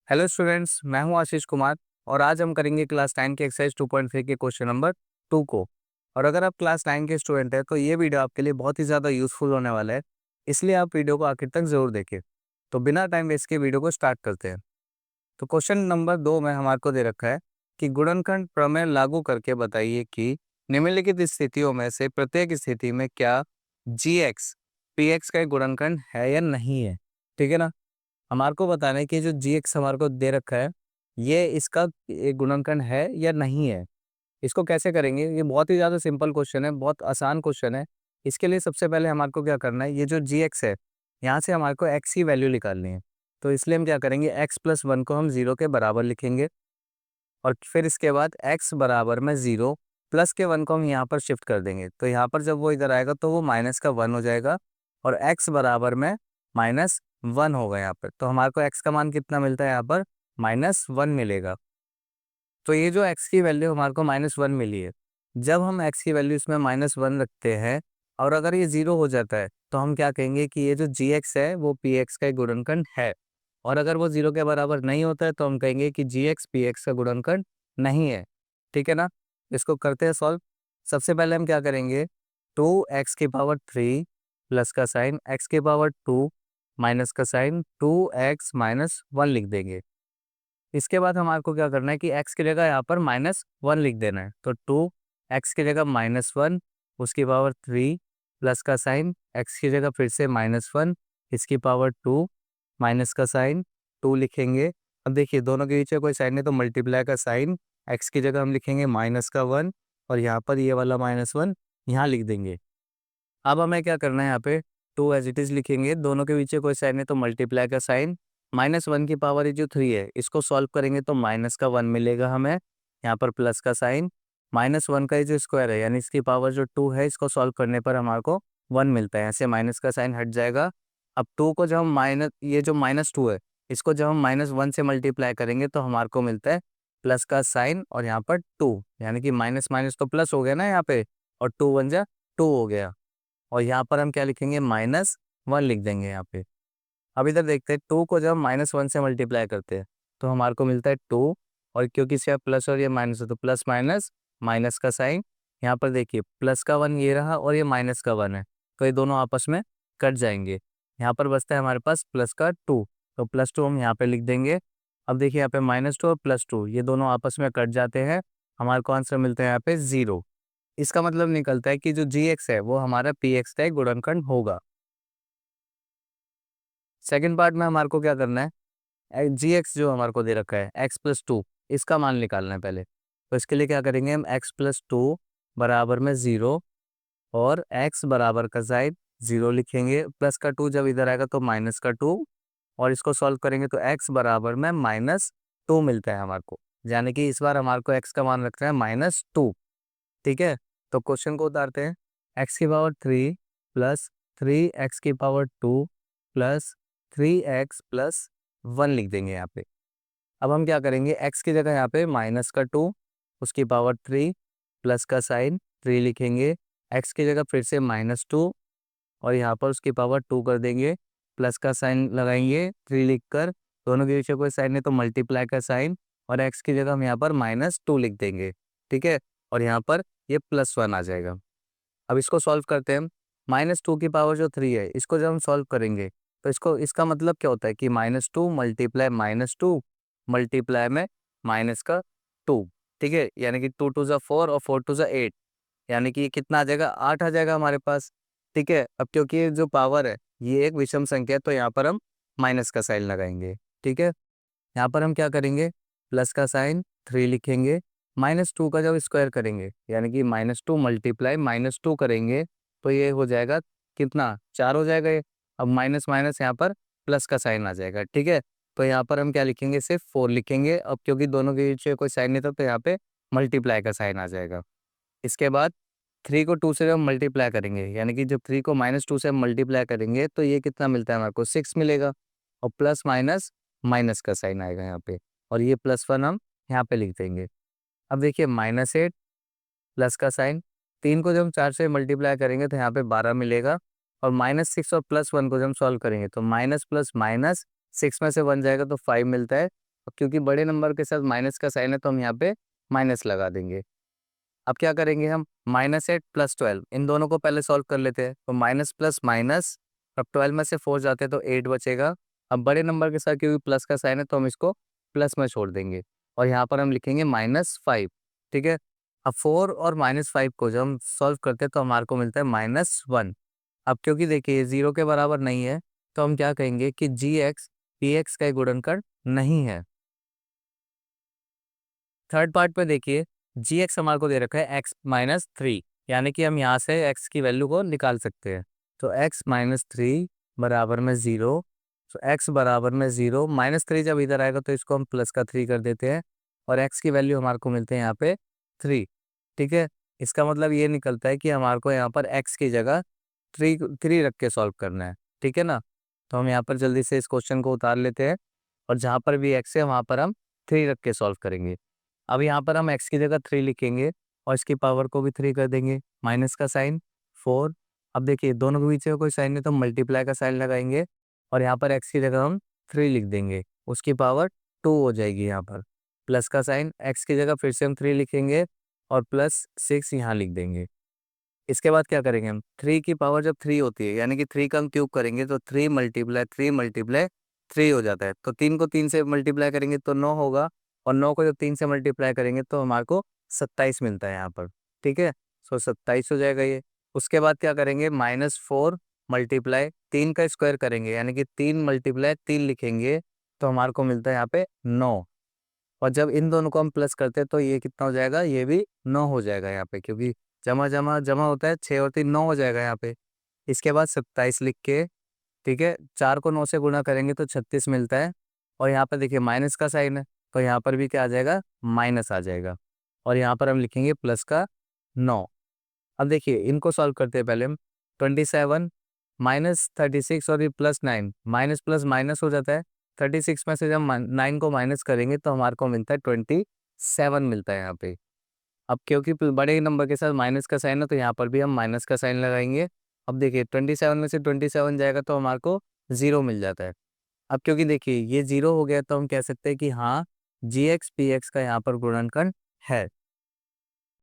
Hello students, मैं हूं आशीष कुमार और आज हम करेंगे क्लास 9 के एक्सरसाइज 2.3 के क्वेश्चन नंबर 2 को। और अगर आप क्लास 9 के स्टूडेंट हैं तो ये वीडियो आपके लिए बहुत ही ज़्यादा यूज़फुल होने वाला है, इसलिए आप वीडियो को आखिर तक ज़रूर देखें। तो बिना टाइम वेस्ट के वीडियो को स्टार्ट करते हैं। तो क्वेश्चन नंबर 2 में हमारे को दे रखा है कि गुणनखंड प्रमेय लागू करके बताइए कि निम्नलिखित स्थितियों में से प्रत्येक स्थिति में क्या जी एक्स पी एक्स का एक गुणनखंड है या नहीं है। ठीक है ना। हमारे को बताना है कि जो जी एक्स हमारे को दे रखा है, ये इसका एक गुणनखंड है या नहीं है। इसको कैसे करेंगे, ये बहुत ही ज़्यादा सिंपल क्वेश्चन है, बहुत आसान क्वेश्चन है। इसके लिए सबसे पहले हमारे को क्या करना है, ये जो जी एक्स है, यहाँ से हमारे को एक्स की वैल्यू निकालनी है। तो इसलिए हम क्या करेंगे, एक्स प्लस वन को हम ज़ीरो के बराबर लिखेंगे और फिर इसके बाद एक्स बराबर में ज़ीरो प्लस के वन को हम यहाँ पर शिफ्ट कर देंगे। तो यहाँ पर जब वो इधर आएगा तो वो माइनस का वन हो जाएगा और एक्स बराबर में माइनस वन होगा यहाँ पर। तो हमारे को एक्स का मान कितना मिलता है, यहाँ पर माइनस वन मिलेगा। तो ये जो एक्स की वैल्यू हमारे को माइनस वन मिली है, जब हम एक्स की वैल्यू इसमें माइनस वन रखते हैं और अगर ये ज़ीरो हो जाता है तो हम क्या कहेंगे कि ये जो जी एक्स है वो पी एक्स का एक गुणनखंड है। और अगर वो ज़ीरो के बराबर नहीं होता है तो हम कहेंगे कि जी एक्स पी एक्स का गुणनखंड नहीं है। ठीक है ना। इसको करते हैं सॉल्व। सबसे पहले हम क्या करेंगे, टू एक्स की पावर थ्री प्लस का साइन एक्स की पावर टू माइनस का sign to x minus one लिख देंगे। इसके बाद हमारे को क्या करना है कि x की जगह यहाँ पर माइनस वन लिख देना है। तो टू एक्स की जगह माइनस वन उसकी पावर थ्री प्लस का साइन x की जगह फिर से माइनस वन इसकी पावर टू माइनस का साइन टू लिखेंगे। अब देखिए दोनों के बीच में कोई साइन है तो मल्टीप्लाई का साइन x की जगह हम लिखेंगे माइनस का वन और यहाँ पर ये वाला माइनस वन यहाँ लिख देंगे। अब हमें क्या करना है, यहाँ पे टू एज इट इज़ लिखेंगे, दोनों के पीछे कोई साइन है तो मल्टीप्लाई का साइन माइनस वन की पावर ये जो थ्री है इसको सॉल्व करेंगे तो माइनस का वन मिलेगा हमें, यहाँ पर प्लस का साइन माइनस वन का ये जो स्क्वायर है यानी इसकी पावर जो टू है इसको सॉल्व करने पर हमारे को वन मिलता है। ऐसे माइनस का साइन हट जाएगा। अब टू को जब हम माइनस ये जो माइनस टू है इसको जब हम माइनस वन से मल्टीप्लाई करेंगे तो हमारे को मिलता है प्लस का साइन और यहाँ पर टू, यानी कि माइनस माइनस तो प्लस हो गया ना यहाँ पे, और टू वन जा टू हो गया। और यहाँ पर हम क्या लिखेंगे, माइनस वन लिख देंगे यहाँ पे। अब इधर देखते हैं, टू को जब हम माइनस वन से मल्टीप्लाई करते हैं तो हमारे को मिलता है टू, और क्योंकि इसका प्लस और ये माइनस है तो प्लस माइनस माइनस का साइन। यहाँ पर देखिए प्लस का वन ये रहा और ये माइनस का वन है, तो ये दोनों आपस में कट जाएंगे। यहाँ पर बचता है हमारे पास प्लस का टू, तो प्लस टू हम यहाँ पे लिख देंगे। अब देखिए यहाँ पे माइनस टू और प्लस टू ये दोनों आपस में कट जाते हैं, हमारे को आंसर मिलता है यहाँ पे ज़ीरो। इसका मतलब निकलता है कि जो जी एक्स है वो हमारा पी एक्स का एक गुणनखंड होगा। सेकंड पार्ट में हमारे को क्या करना है, जी एक्स जो हमारे को दे रखा है एक्स प्लस टू, इसका मान निकालना है पहले। तो इसके लिए क्या करेंगे, हम एक्स प्लस टू बराबर में ज़ीरो और एक्स बराबर का साइन ज़ीरो लिखेंगे, प्लस का टू जब इधर आएगा तो माइनस का टू, और इसको सॉल्व करेंगे तो एक्स बराबर में माइनस टू मिलता है हमारे को, यानी कि इस बार हमारे को एक्स का मान रखना है माइनस टू। ठीक है। तो क्वेश्चन को उतारते हैं, एक्स की power three plus three X की power two plus three X plus one लिख देंगे यहाँ पे। अब हम क्या करेंगे, एक्स की जगह यहाँ पे माइनस का टू उसकी पावर थ्री प्लस का साइन थ्री लिखेंगे, एक्स की जगह फिर से माइनस टू और यहाँ पर उसकी पावर टू कर देंगे, प्लस का साइन लगाएंगे थ्री लिख कर, दोनों के पीछे कोई साइन है तो मल्टीप्लाई का साइन, और एक्स की जगह हम यहाँ पर माइनस टू लिख देंगे। ठीक है। और यहाँ पर ये प्लस वन आ जाएगा। अब इसको सॉल्व करते हैं हम, माइनस टू की पावर जो थ्री है इसको जब हम सॉल्व करेंगे तो इसको इसका मतलब क्या होता है कि minus two multiply minus two multiply में माइनस का टू। ठीक है, यानी कि टू टू ज़ा फोर और फोर टू ज़ा एट, यानी कि ये कितना आ जाएगा, आठ आ जाएगा हमारे पास। ठीक है। अब क्योंकि ये जो पावर है ये एक विषम संख्या है तो यहाँ पर हम माइनस का साइन लगाएंगे। ठीक है। यहाँ पर हम क्या करेंगे, प्लस का साइन थ्री लिखेंगे, माइनस टू का जब स्क्वायर करेंगे यानी कि minus two multiply minus two करेंगे तो ये हो जाएगा कितना, चार हो जाएगा ये। अब माइनस माइनस यहाँ पर प्लस का साइन आ जाएगा। ठीक है। तो यहाँ पर हम क्या लिखेंगे, सिर्फ फोर लिखेंगे। अब क्योंकि दोनों के बीच में कोई साइन नहीं था तो यहाँ पे मल्टीप्लाई का साइन आ जाएगा। इसके बाद थ्री को टू से जब मल्टीप्लाई करेंगे यानी कि जब थ्री को माइनस टू से मल्टीप्लाई करेंगे तो ये कितना मिलता है हमारे को, सिक्स मिलेगा, और प्लस माइनस माइनस का साइन आएगा यहाँ पे, और ये प्लस वन हम यहाँ पे लिख देंगे। अब देखिए माइनस एट प्लस का साइन, तीन को जब हम चार से मल्टीप्लाई करेंगे तो यहाँ पे बारह मिलेगा, और माइनस सिक्स और प्लस वन को जब हम सॉल्व करेंगे तो माइनस प्लस माइनस सिक्स में से वन जाएगा तो फाइव मिलता है, अब क्योंकि बड़े नंबर के साथ माइनस का साइन है तो हम यहाँ पे माइनस लगा देंगे। अब क्या करेंगे हम, -8 + 12 इन दोनों को पहले सॉल्व कर लेते हैं। तो माइनस प्लस माइनस, अब 12 में से 4 जाते हैं तो 8 बचेगा। अब बड़े नंबर के साथ क्योंकि प्लस का साइन है तो हम इसको प्लस में छोड़ देंगे और यहाँ पर हम लिखेंगे -5। ठीक है। अब 4 और -5 को जब हम सॉल्व करते हैं तो हमारे को मिलता है -1। अब क्योंकि देखिए ये 0 के बराबर नहीं है तो हम क्या कहेंगे कि gx px का एक गुणनखंड नहीं है। थर्ड पार्ट में देखिए gx हमारे को दे रखा है x-3, यानी कि हम यहाँ से x की वैल्यू को निकाल सकते हैं। तो x-3 बराबर में 0। तो x बराबर में 0, -3 जब इधर आएगा तो इसको हम प्लस का 3 कर देते हैं और x की वैल्यू हमारे को मिलते हैं यहाँ पे 3। ठीक है। इसका मतलब ये निकलता है कि हमारे को यहाँ पर x की जगह 3 रख के सॉल्व करना है। ठीक है ना। तो हम यहाँ पर जल्दी से इस क्वेश्चन को उतार लेते हैं और जहाँ पर भी x है वहाँ पर हम 3 रख के सॉल्व करेंगे। अब यहाँ पर हम x की जगह 3 लिखेंगे और इसकी पावर को भी 3 कर देंगे, माइनस का साइन 4। अब देखिए दोनों के बीच में कोई साइन नहीं तो मल्टीप्लाई का साइन लगाएंगे और यहाँ पर x की जगह हम 3 लिख देंगे, उसकी पावर 2 हो जाएगी। यहाँ पर प्लस का साइन, x की जगह फिर से हम 3 लिखेंगे और +6 यहाँ लिख देंगे। इसके बाद क्या करेंगे हम, 3 की पावर जब 3 होती है यानी कि 3 का हम क्यूब करेंगे तो 3 × 3 × 3 हो जाता है। तो 3 को 3 से मल्टीप्लाई करेंगे तो 9 होगा और 9 को जब 3 से मल्टीप्लाई करेंगे तो हमारे को 27 मिलता है यहाँ पर। ठीक है। सो 27 हो जाएगा ये। उसके बाद क्या करेंगे, -4 × 3 का स्क्वायर करेंगे यानी कि 3 × 3 लिखेंगे तो हमारे को मिलता है यहाँ पे 9। और जब इन दोनों को हम प्लस करते हैं तो ये कितना हो जाएगा, ये भी 9 हो जाएगा यहाँ पे, क्योंकि जमा जमा जमा होता है 6 और 3 9 हो जाएगा यहाँ पे। इसके बाद 27 लिख के, ठीक है, 4 को 9 से गुणा करेंगे तो 36 मिलता है और यहाँ पर देखिए माइनस का साइन है तो यहाँ पर भी क्या आ जाएगा, माइनस आ जाएगा और यहाँ पर हम लिखेंगे प्लस का 9। अब देखिए इनको सॉल्व करते हैं पहले हम। 27 -36 और ये +9, माइनस प्लस माइनस हो जाता है। 36 में से जब 9 को माइनस करेंगे तो हमारे को मिलता है 27 मिलता है यहाँ पे। अब क्योंकि बड़े नंबर के साथ माइनस का साइन है तो यहाँ पर भी हम माइनस का साइन लगाएंगे। अब देखिए 27 में से 27 जाएगा तो हमारे को 0 मिल जाता है। अब क्योंकि देखिए ये 0 हो गया तो हम कह सकते हैं कि हाँ, gx px का यहाँ पर गुणनखंड है।